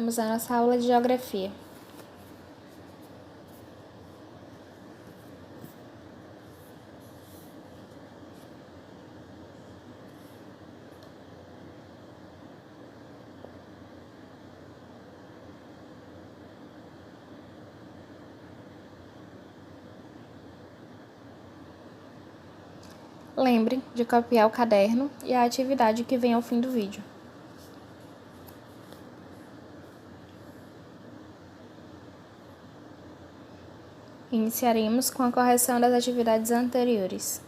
Vamos à nossa aula de geografia. Lembre de copiar o caderno e a atividade que vem ao fim do vídeo. Iniciaremos com a correção das atividades anteriores.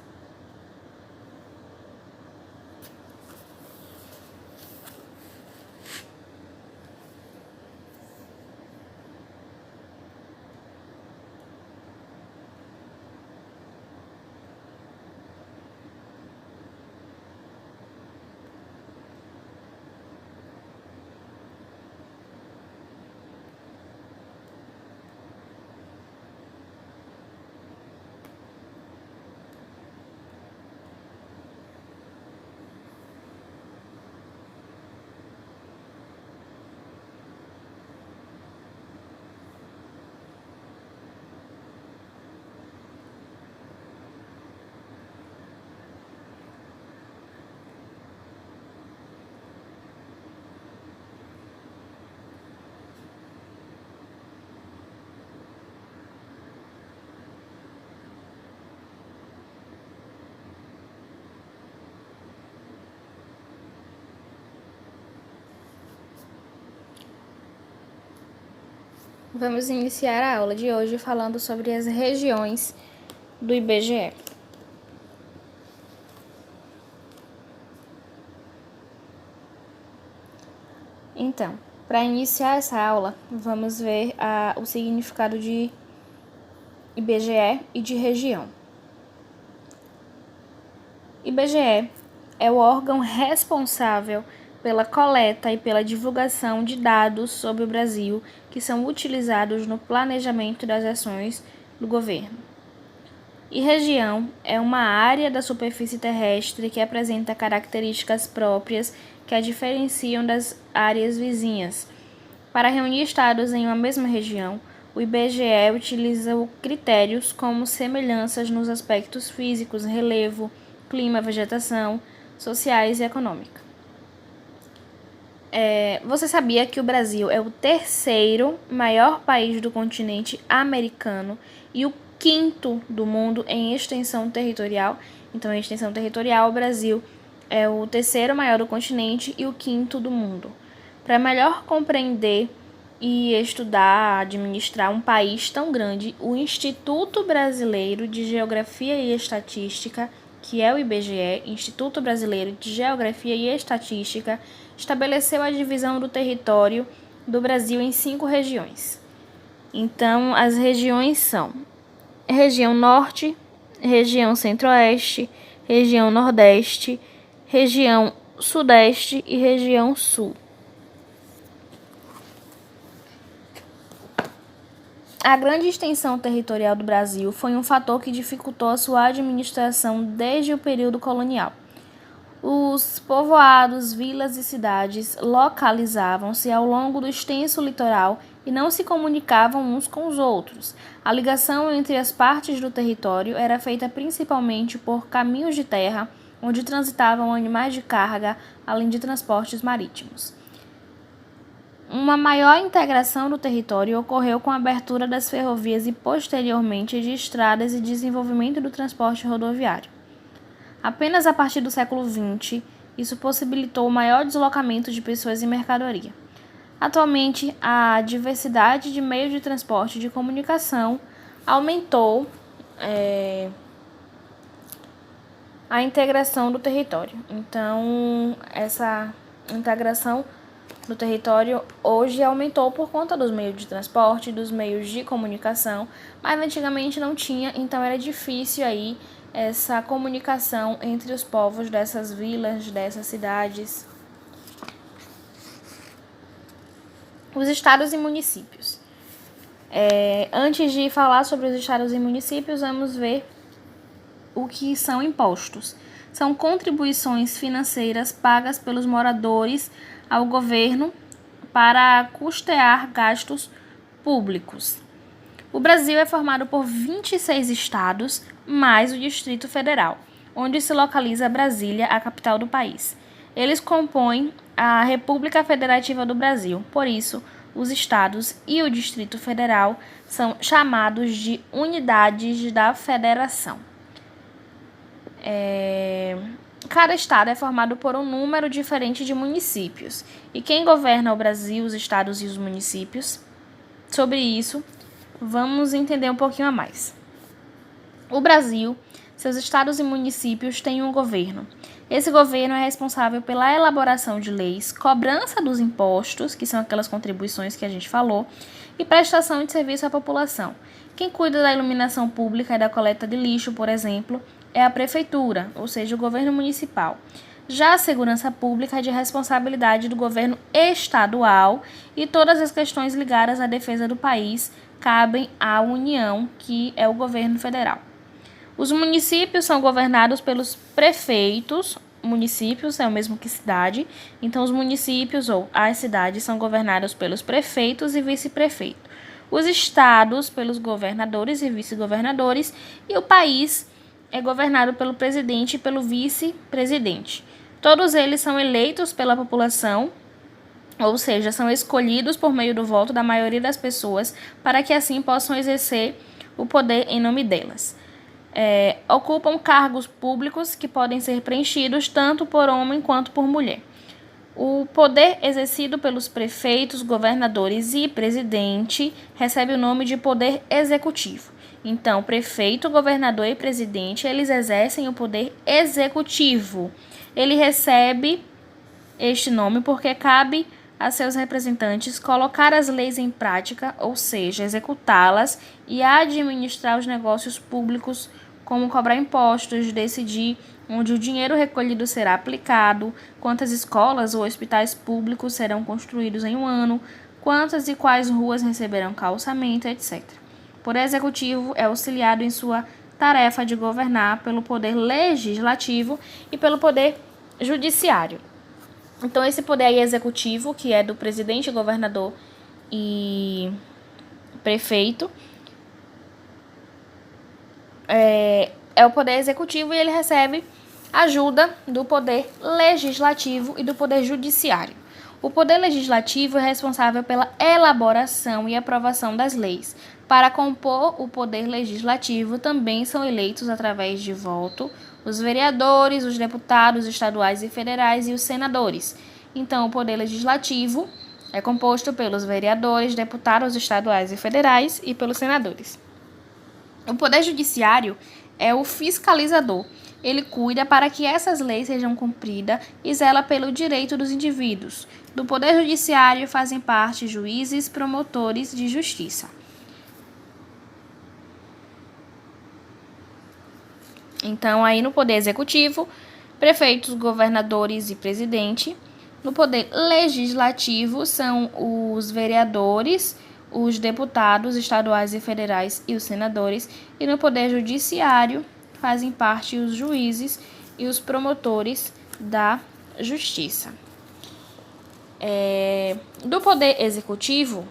Vamos iniciar a aula de hoje falando sobre as regiões do IBGE. Então, para iniciar essa aula, vamos ver o significado de IBGE e de região. IBGE é o órgão responsável pela coleta e pela divulgação de dados sobre o Brasil que são utilizados no planejamento das ações do governo. E região é uma área da superfície terrestre que apresenta características próprias que a diferenciam das áreas vizinhas. Para reunir estados em uma mesma região, o IBGE utiliza critérios como semelhanças nos aspectos físicos, relevo, clima, vegetação, sociais e econômica. Você sabia que o Brasil é o terceiro maior país do continente americano e o quinto do mundo em extensão territorial? Então, em extensão territorial, o Brasil é o terceiro maior do continente e o quinto do mundo. Para melhor compreender e estudar, administrar um país tão grande, o Instituto Brasileiro de Geografia e Estatística, que é o IBGE, Instituto Brasileiro de Geografia e Estatística, estabeleceu a divisão do território do Brasil em 5 regiões. Então, as regiões são região Norte, região Centro-Oeste, região Nordeste, região Sudeste e região Sul. A grande extensão territorial do Brasil foi um fator que dificultou a sua administração desde o período colonial. Os povoados, vilas e cidades localizavam-se ao longo do extenso litoral e não se comunicavam uns com os outros. A ligação entre as partes do território era feita principalmente por caminhos de terra, onde transitavam animais de carga, além de transportes marítimos. Uma maior integração do território ocorreu com a abertura das ferrovias e, posteriormente, de estradas e desenvolvimento do transporte rodoviário. Apenas a partir do século XX, isso possibilitou o maior deslocamento de pessoas e mercadoria. Atualmente, a diversidade de meios de transporte e de comunicação aumentou a integração do território. Então, essa integração do território hoje aumentou por conta dos meios de transporte, dos meios de comunicação, mas antigamente não tinha, então era difícil aí essa comunicação entre os povos dessas vilas, dessas cidades. Os estados e municípios. Antes de falar sobre os estados e municípios, vamos ver o que são impostos. São contribuições financeiras pagas pelos moradores ao governo para custear gastos públicos. O Brasil é formado por 26 estados, mais o Distrito Federal, onde se localiza Brasília, a capital do país. Eles compõem a República Federativa do Brasil, por isso, os estados e o Distrito Federal são chamados de unidades da federação. Cada estado é formado por um número diferente de municípios. E quem governa o Brasil, os estados e os municípios? Sobre isso, vamos entender um pouquinho a mais. O Brasil, seus estados e municípios têm um governo. Esse governo é responsável pela elaboração de leis, cobrança dos impostos, que são aquelas contribuições que a gente falou, e prestação de serviço à população. Quem cuida da iluminação pública e da coleta de lixo, por exemplo, é a prefeitura, ou seja, o governo municipal. Já a segurança pública é de responsabilidade do governo estadual e todas as questões ligadas à defesa do país cabem à União, que é o governo federal. Os municípios são governados pelos prefeitos. Municípios é o mesmo que cidade, então os municípios ou as cidades são governados pelos prefeitos e vice-prefeitos. Os estados pelos governadores e vice-governadores e o país é governado pelo presidente e pelo vice-presidente. Todos eles são eleitos pela população, ou seja, são escolhidos por meio do voto da maioria das pessoas para que assim possam exercer o poder em nome delas. Ocupam cargos públicos que podem ser preenchidos tanto por homem quanto por mulher. O poder exercido pelos prefeitos, governadores e presidente recebe o nome de poder executivo. Então, prefeito, governador e presidente, eles exercem o poder executivo. Ele recebe este nome porque cabe a seus representantes colocar as leis em prática, ou seja, executá-las e administrar os negócios públicos, como cobrar impostos, decidir onde o dinheiro recolhido será aplicado, quantas escolas ou hospitais públicos serão construídos em um ano, quantas e quais ruas receberão calçamento, etc. O Poder Executivo é auxiliado em sua tarefa de governar pelo Poder Legislativo e pelo Poder Judiciário. Então, esse poder aí executivo, que é do presidente, governador e prefeito, é o poder executivo e ele recebe ajuda do poder legislativo e do poder judiciário. O poder legislativo é responsável pela elaboração e aprovação das leis. Para compor o poder legislativo também são eleitos através de voto os vereadores, os deputados estaduais e federais e os senadores. Então, o poder legislativo é composto pelos vereadores, deputados estaduais e federais e pelos senadores. O poder judiciário é o fiscalizador. Ele cuida para que essas leis sejam cumpridas e zela pelo direito dos indivíduos. Do poder judiciário fazem parte juízes, promotores de justiça. Então, aí no poder executivo, prefeitos, governadores e presidente. No poder legislativo são os vereadores, os deputados estaduais e federais e os senadores. E no poder judiciário fazem parte os juízes e os promotores da justiça. Do poder executivo,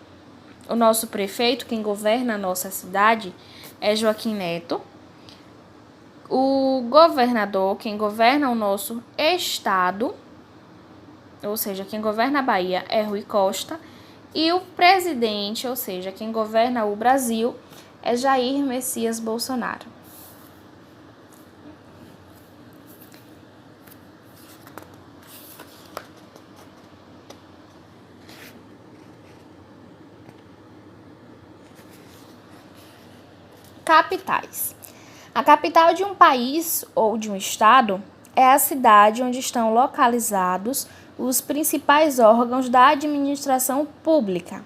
o nosso prefeito, quem governa a nossa cidade, é Joaquim Neto. O governador, quem governa o nosso estado, ou seja, quem governa a Bahia, é Rui Costa. E o presidente, ou seja, quem governa o Brasil, é Jair Messias Bolsonaro. Capitais. A capital de um país ou de um estado é a cidade onde estão localizados os principais órgãos da administração pública.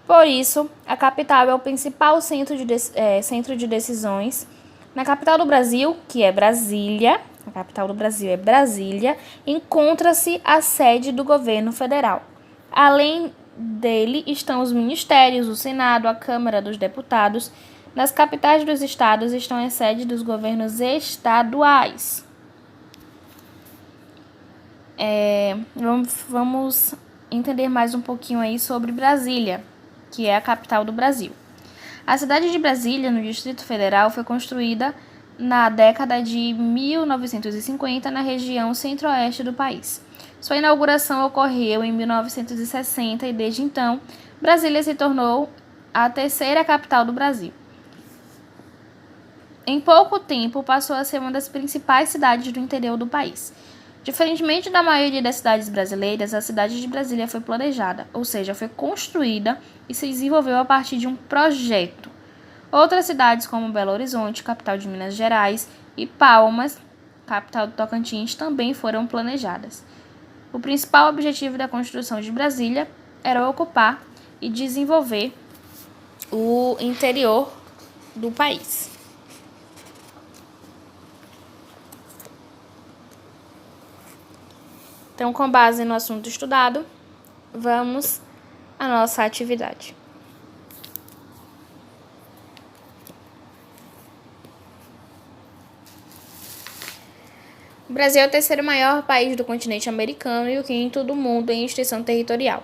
Por isso, a capital é o principal centro de decisões. Na capital do Brasil, que é Brasília, a capital do Brasil é Brasília, encontra-se a sede do governo federal. Além dele estão os ministérios, o Senado, a Câmara dos Deputados. Nas capitais dos estados estão as sedes dos governos estaduais. Vamos entender mais um pouquinho aí sobre Brasília, que é a capital do Brasil. A cidade de Brasília, no Distrito Federal, foi construída na década de 1950 na região centro-oeste do país. Sua inauguração ocorreu em 1960 e, desde então, Brasília se tornou a terceira capital do Brasil. Em pouco tempo, passou a ser uma das principais cidades do interior do país. Diferentemente da maioria das cidades brasileiras, a cidade de Brasília foi planejada, ou seja, foi construída e se desenvolveu a partir de um projeto. Outras cidades, como Belo Horizonte, capital de Minas Gerais, e Palmas, capital do Tocantins, também foram planejadas. O principal objetivo da construção de Brasília era ocupar e desenvolver o interior do país. Então, com base no assunto estudado, vamos à nossa atividade. O Brasil é o terceiro maior país do continente americano e o quinto do mundo em extensão territorial.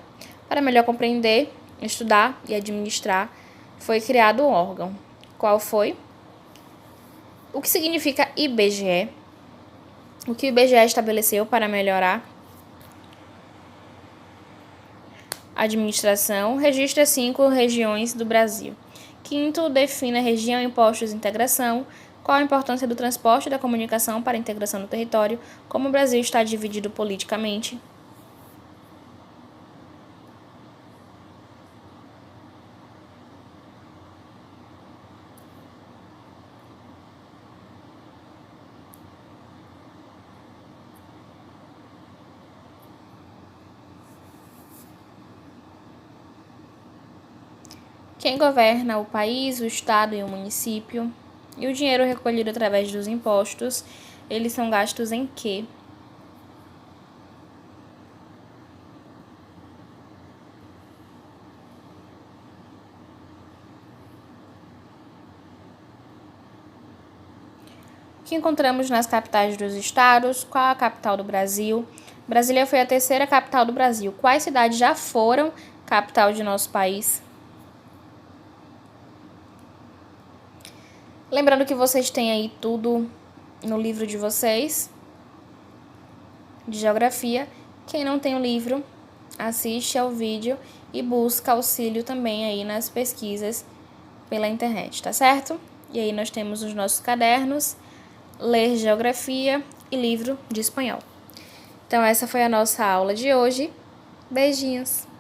Para melhor compreender, estudar e administrar, foi criado um órgão. Qual foi? O que significa IBGE? O que o IBGE estabeleceu para melhorar a administração? Registra 5 regiões do Brasil. Quinto, define a região, impostos e integração. Qual a importância do transporte e da comunicação para a integração do território? Como o Brasil está dividido politicamente? Quem governa o país, o estado e o município? E o dinheiro recolhido através dos impostos, eles são gastos em quê? O que encontramos nas capitais dos estados? Qual a capital do Brasil? Brasília foi a terceira capital do Brasil. Quais cidades já foram capital de nosso país? Lembrando que vocês têm aí tudo no livro de vocês, de geografia. Quem não tem o livro, assiste ao vídeo e busca auxílio também aí nas pesquisas pela internet, tá certo? E aí nós temos os nossos cadernos, ler geografia e livro de espanhol. Então essa foi a nossa aula de hoje. Beijinhos!